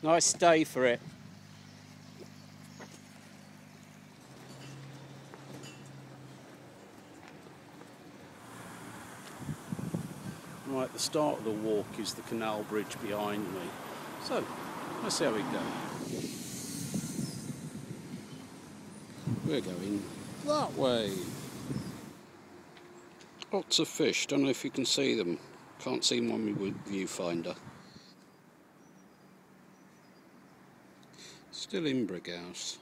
Nice day for it. Right, the start of the walk is the canal bridge behind me. So, let's see how we go. We're going that way. Lots of fish, don't know if you can see them. Can't see them on my viewfinder. Still in Brighouse.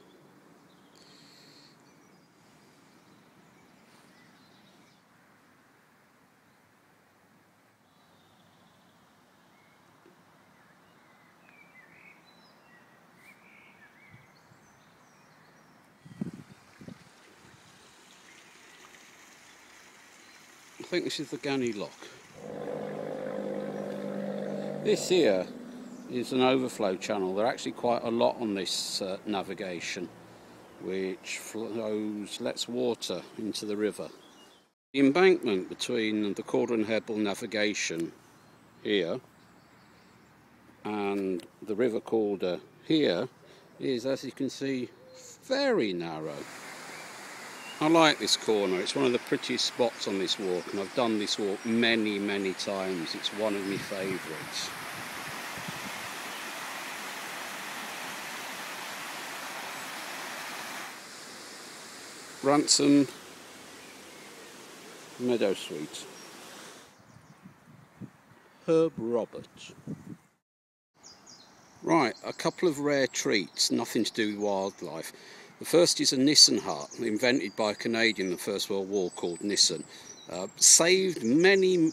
I think this is the Ganny Lock. This here is an overflow channel. There are actually quite a lot on this navigation, which lets water into the river. The embankment between the Calder and Hebble navigation here and the River Calder here is, as you can see, very narrow. I like this corner. It's one of the prettiest spots on this walk, and I've done this walk many times. It's one of my favourites. Ransom Meadow Sweet. Herb Robert. Right, a couple of rare treats, nothing to do with wildlife. The first is a Nissen hut, invented by a Canadian in the First World War called Nissen. Saved many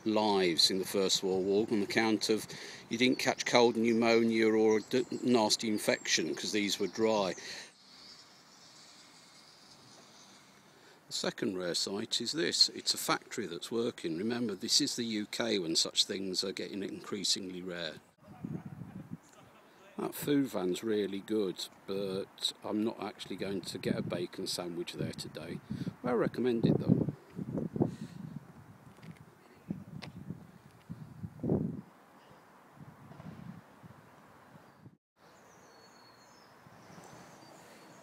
lives in the First World War on account of you didn't catch cold pneumonia or a nasty infection because these were dry. The second rare sight is this. It's a factory that's working. Remember, this is the UK when such things are getting increasingly rare. That food van's really good, but I'm not actually going to get a bacon sandwich there today. Well recommended though.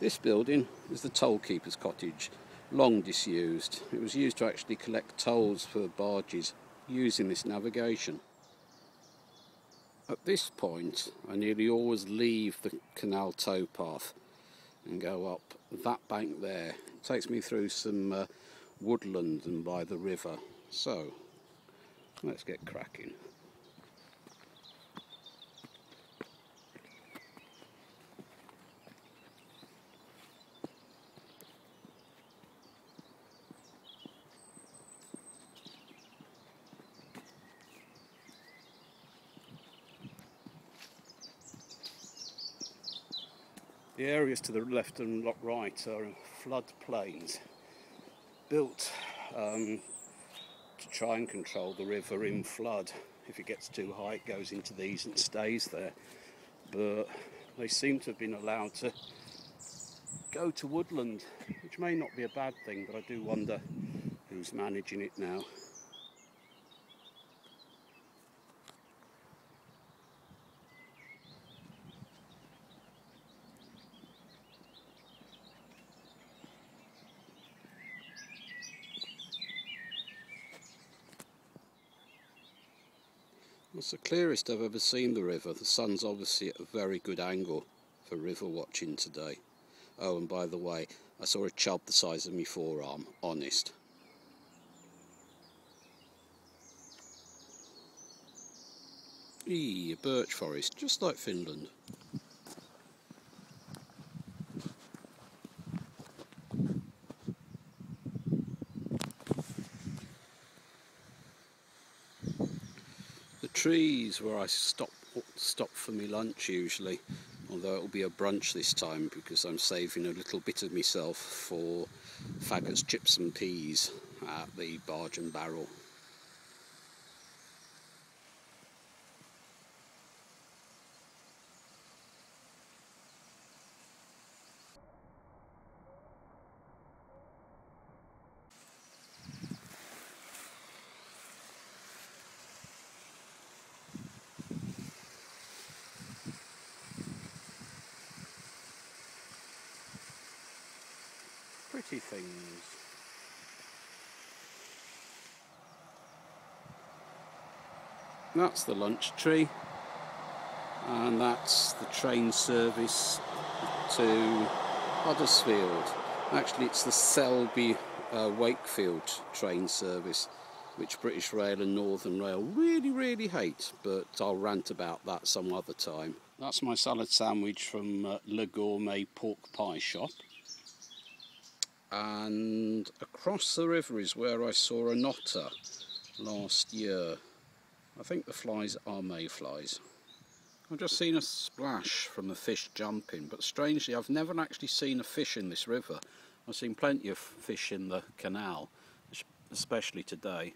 This building is the tollkeeper's cottage, long disused. It was used to actually collect tolls for barges using this navigation. At this point, I nearly always leave the canal towpath and go up that bank there. It takes me through some woodland and by the river. So, let's get cracking. The areas to the left and right are flood plains, built to try and control the river in flood. If it gets too high, it goes into these and stays there. But they seem to have been allowed to go to woodland, which may not be a bad thing, but I do wonder who's managing it now. It's the clearest I've ever seen the river. The sun's obviously at a very good angle for river watching today. Oh, and by the way, I saw a chub the size of my forearm, honest. A birch forest, just like Finland. The trees where I stop for my lunch usually, although it'll be a brunch this time because I'm saving a little bit of myself for faggots, chips and peas at the Barge Barrel. pretty things. That's the lunch tree, and that's the train service to Huddersfield. Actually, it's the Selby Wakefield train service, which British Rail and Northern Rail really hate, but I'll rant about that some other time. That's my salad sandwich from Le Gourmet Pork Pie shop. And across the river is where I saw an otter last year. I think the flies are mayflies. I've just seen a splash from a fish jumping, but strangely I've never actually seen a fish in this river. I've seen plenty of fish in the canal, especially today.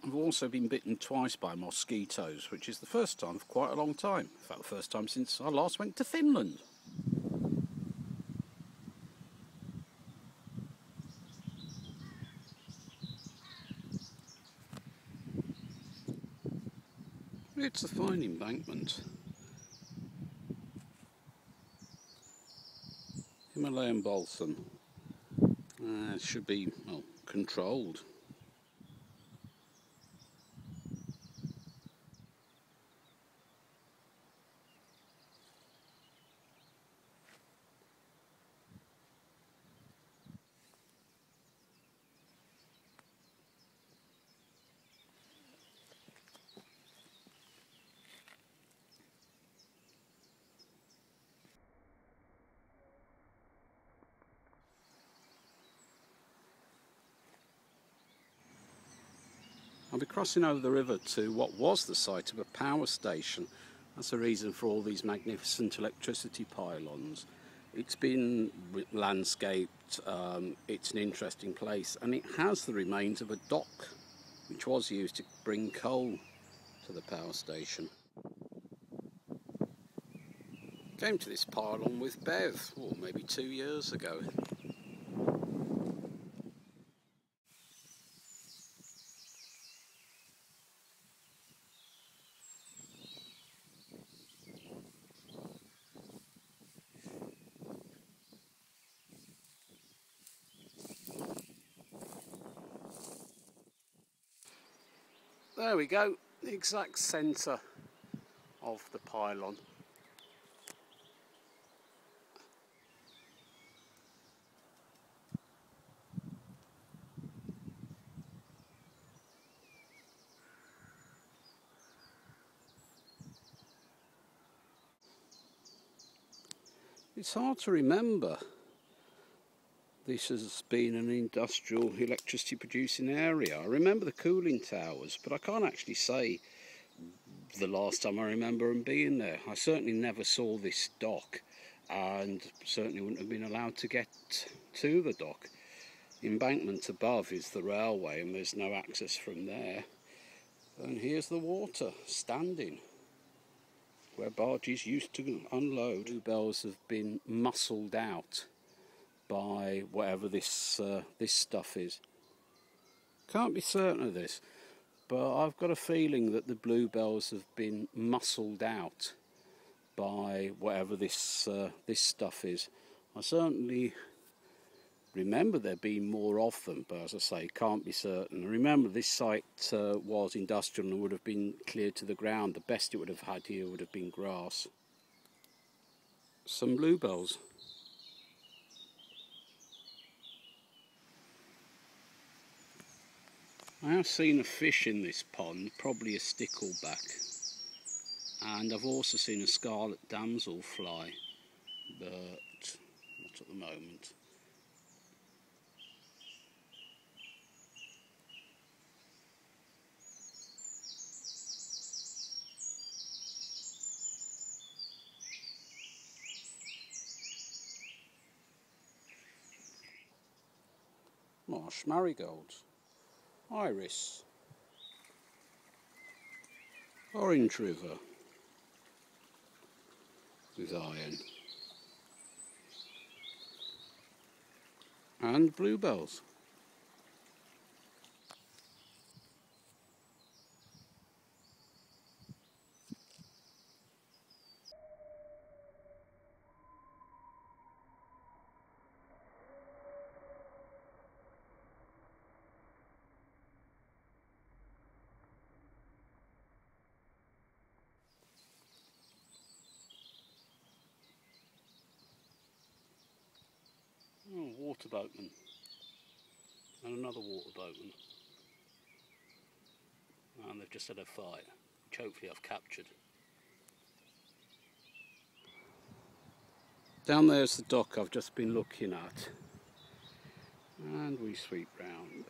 I've also been bitten twice by mosquitoes, which is the first time for quite a long time. In fact, the first time since I last went to Finland. It's a fine embankment. Himalayan balsam. It should be, well, controlled. I'll be crossing over the river to what was the site of a power station. That's the reason for all these magnificent electricity pylons. It's been landscaped, it's an interesting place, and it has the remains of a dock which was used to bring coal to the power station. Came to this pylon with Bev, maybe 2 years ago. There we go, the exact centre of the pylon. It's hard to remember this has been an industrial electricity producing area. I remember the cooling towers, but I can't actually say the last time I remember them being there. I certainly never saw this dock, and certainly wouldn't have been allowed to get to the dock. The embankment above is the railway, and there's no access from there. And here's the water standing where barges used to unload. Bluebells have been muscled out by whatever this stuff is. Can't be certain of this, but I've got a feeling that the bluebells have been muscled out by whatever this stuff is. I certainly remember there being more of them, but as I say, can't be certain. Remember, this site was industrial and would have been cleared to the ground. The best it would have had here would have been grass. Some bluebells. I have seen a fish in this pond, probably a stickleback, and I've also seen a scarlet damsel fly, but not at the moment. Marsh marigolds, iris, orange river with iron, and bluebells. waterboatmen and another waterboatman, and they've just had a fight, which hopefully I've captured. Down there's the dock I've just been looking at, and we sweep round.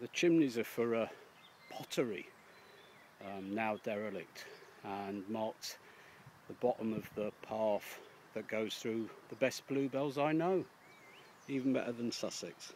The chimneys are for pottery, now derelict, and marked the bottom of the path that goes through the best bluebells I know, even better than Sussex.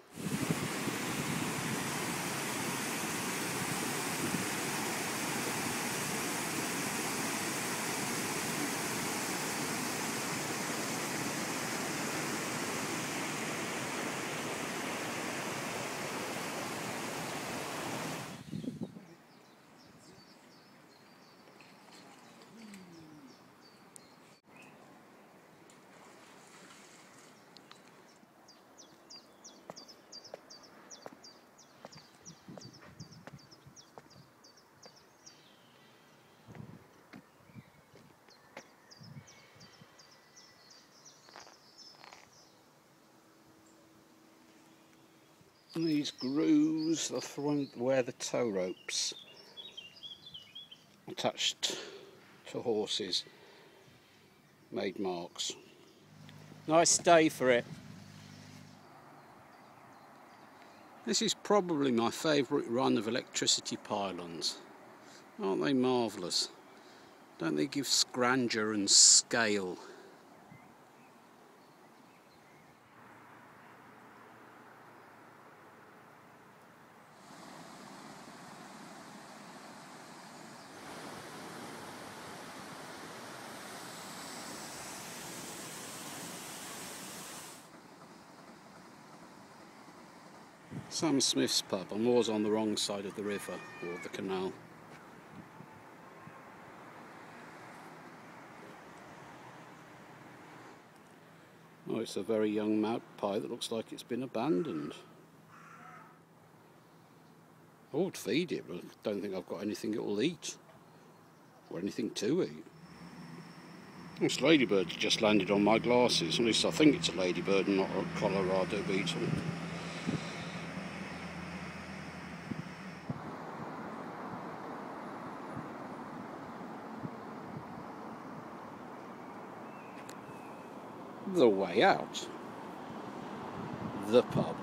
And these grooves are from where the tow ropes attached to horses made marks. Nice day for it. This is probably my favourite run of electricity pylons. Aren't they marvellous? Don't they give grandeur and scale? Sam Smith's pub. I'm always on the wrong side of the river or the canal. Oh, it's a very young magpie that looks like it's been abandoned. I would feed it, but I don't think I've got anything it will eat. Or anything to eat. This ladybird's just landed on my glasses. At least I think it's a ladybird and not a Colorado beetle. The way out. The pub.